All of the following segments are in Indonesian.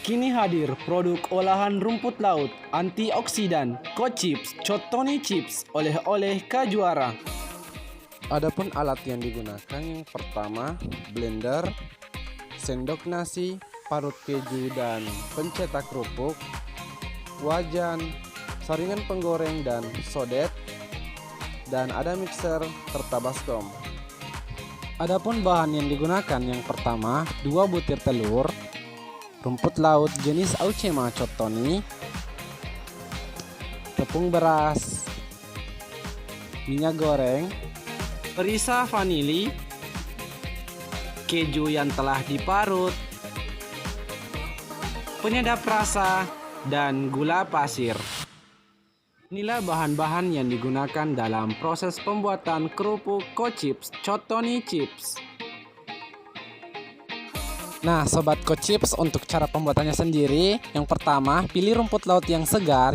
Kini hadir produk olahan rumput laut antioksidan Kochips Chotoni Chips oleh-oleh Kajuara. Adapun alat yang digunakan yang pertama blender, sendok nasi, parut keju dan pencetak kerupuk, wajan, saringan penggoreng dan sodet, dan ada mixer serta baskom. Adapun bahan yang digunakan yang pertama 2 butir telur, rumput laut jenis Auchema Chotoni, tepung beras, minyak goreng, Perisa vanili, keju yang telah diparut, penyedap rasa, dan gula pasir. Inilah bahan-bahan yang digunakan dalam proses pembuatan kerupuk Kochips Chotoni Chips. Nah, Sobat Kochips, untuk cara pembuatannya sendiri, yang pertama, pilih rumput laut yang segar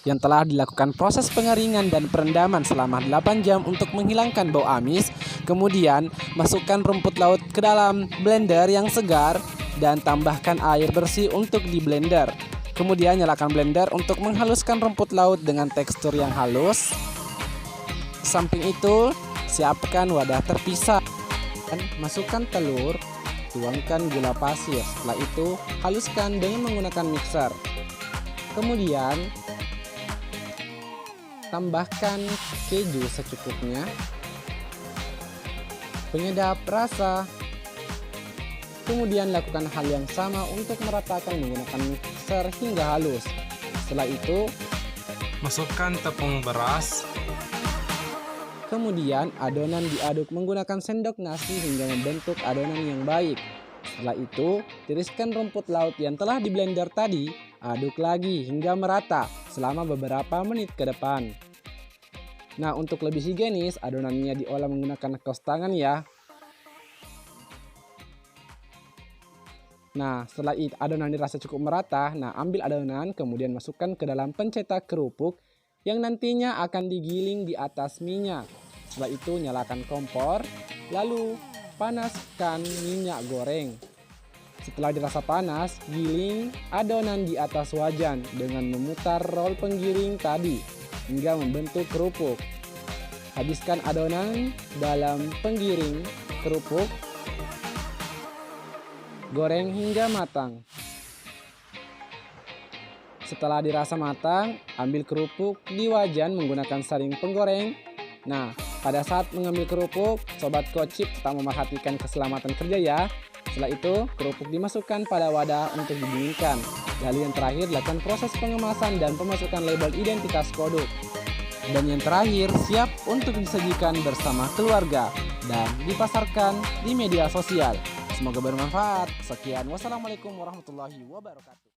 yang telah dilakukan proses pengeringan dan perendaman selama 8 jam untuk menghilangkan bau amis. Kemudian, masukkan rumput laut ke dalam blender yang segar dan tambahkan air bersih untuk di blender. Kemudian, nyalakan blender untuk menghaluskan rumput laut dengan tekstur yang halus. Samping itu, siapkan wadah terpisah. Masukkan telur, tuangkan gula pasir. Setelah itu, haluskan dengan menggunakan mixer. Kemudian, tambahkan keju secukupnya, penyedap rasa. Kemudian lakukan hal yang sama untuk meratakan menggunakan mixer hingga halus. Setelah itu, masukkan tepung beras. Kemudian adonan diaduk menggunakan sendok nasi hingga membentuk adonan yang baik. Setelah itu, tiriskan rumput laut yang telah di blender tadi, aduk lagi hingga merata selama beberapa menit ke depan. Nah, untuk lebih higienis, adonannya diolah menggunakan kaos tangan ya. Nah, setelah adonan dirasa cukup merata, ambil adonan kemudian masukkan ke dalam pencetak kerupuk yang nantinya akan digiling di atas minyak. Setelah itu nyalakan kompor, lalu panaskan minyak goreng. Setelah dirasa panas, giling adonan di atas wajan dengan memutar roll penggiling tadi hingga membentuk kerupuk. Habiskan adonan dalam penggiling kerupuk, goreng hingga matang. Setelah dirasa matang, ambil kerupuk di wajan menggunakan saring penggoreng. Nah, pada saat mengambil kerupuk, Sobat Kochips tetap memperhatikan keselamatan kerja ya. Setelah itu, kerupuk dimasukkan pada wadah untuk didinginkan. Lalu yang terakhir, lakukan proses pengemasan dan pemasukan label identitas produk. Dan yang terakhir, siap untuk disajikan bersama keluarga dan dipasarkan di media sosial. Semoga bermanfaat. Sekian, wassalamualaikum warahmatullahi wabarakatuh.